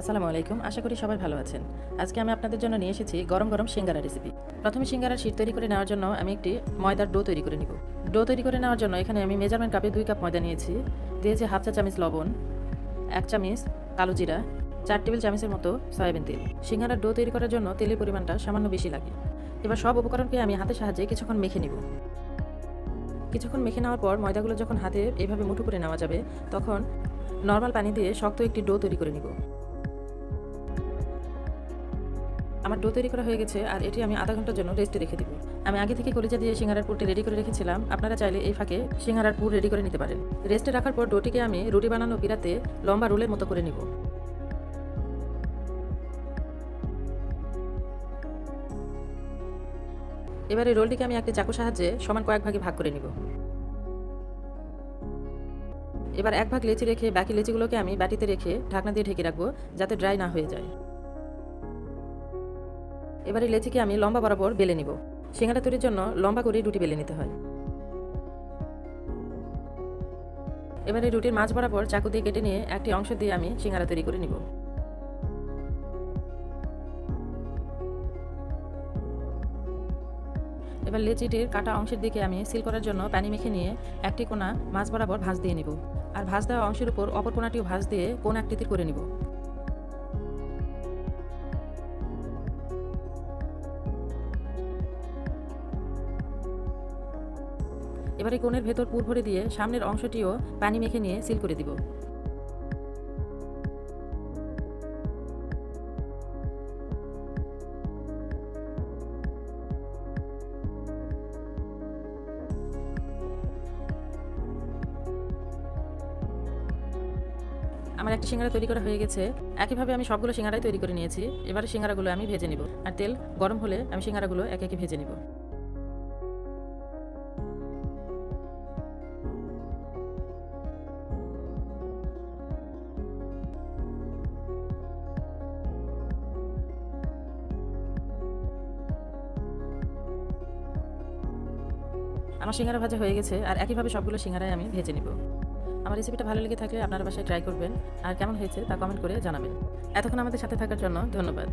আসসালামু আলাইকুম। আশা করি সবাই ভালো আছেন। আজকে আমি আপনাদের জন্য নিয়ে এসেছি গরম গরম সিঙ্গারা রেসিপি। প্রথমে সিঙ্গারার শীট তৈরি করে নেওয়ার জন্য আমি একটি ময়দার ডো তৈরি করে নিব। ডো তৈরি করে নেওয়ার জন্য এখানে আমি মেজারমেন্ট কাপে 2 কাপ ময়দা নিয়েছি। দিয়েছি হাফ চা চামচ লবণ, 1 চামচ কালো জিরা, 4 টেবিল চামচের মতো সয়াবিন তেল। সিঙ্গারার ডো তৈরি করার জন্য তেলের পরিমাণটা সামান্য বেশি লাগে। এবার সব উপকরণকে আমি হাতের সাহায্যে কিছুক্ষণ মেখে নিব। কিছুক্ষণ মেখে নেওয়ার পর ময়দাগুলো যখন হাতে এভাবে মুঠো করে নেওয়া যাবে, তখন নরমাল পানি দিয়ে শক্ত একটি ডো তৈরি করে নিব। আমার ডো তৈরি করা হয়ে গেছে আর এটি আমি আধা ঘন্টার জন্য রেস্টে রেখে দিব। আমি আগে থেকে কলিজা দিয়ে সিঙ্গারার পুরটি রেডি করে রেখেছিলাম। আপনারা চাইলে এই ফাঁকে সিঙ্গারার পুর রেডি করে নিতে পারেন। রেস্টে রাখার পর ডোটিকে আমি রুটি বানানো পিড়াতে লম্বা রোলের মতো করে নিব। এবার এই রোলটিকে আমি একটি চাকুর সাহায্যে সমান কয়েক ভাগে ভাগ করে নিব। এবার এক ভাগ লেচি রেখে বাকি লেচিগুলোকে আমি বাটিতে রেখে ঢাকনা দিয়ে ঢেকে রাখবো, যাতে ড্রাই না হয়ে যায়। এবার এই লেচিকে আমি লম্বা বরাবর বেলে নিব। সিঙ্গারা তৈরির জন্য লম্বা করে রুটি বেলে নিতে হয়। এবার এই রুটির মাঝ বরাবর চাকু দিয়ে কেটে নিয়ে একটি অংশ দিয়ে আমি সিঙ্গারা তৈরি করে নিব। এবার লেচিটির কাটা অংশের দিকে আমি সিল করার জন্য পানি মেখে নিয়ে একটি কোণা মাঝ বরাবর ভাঁজ দিয়ে নিব। আর ভাঁজ দেওয়া অংশের উপর অপর কোণাটিও ভাঁজ দিয়ে কোণ আকৃতির করে নিব। এবার এই কোণের ভেতর পুর ভরে দিয়ে সামনের অংশটিও পানি মেখে নিয়ে সিল করে দিব। আমার একটা সিঙ্গারা তৈরি করা হয়ে গেছে। একইভাবে আমি সবগুলো সিঙ্গারাই তৈরি করে নিয়েছি। এবারে সিঙ্গারাগুলো আমি ভেজে নিব, আর তেল গরম হলে আমি সিঙ্গারাগুলো একে একে ভেজে নিব। আমার সিঙ্গারা ভাজা হয়ে গেছে, আর একইভাবে সবগুলো সিঙ্গারাই আমি ভেজে নিব। আমার রেসিপিটা ভালো লেগে থাকলে আপনারা বাসায় ট্রাই করবেন, আর কেমন হয়েছে তা কমেন্ট করে জানাবেন। এতক্ষণ আমাদের সাথে থাকার জন্য ধন্যবাদ।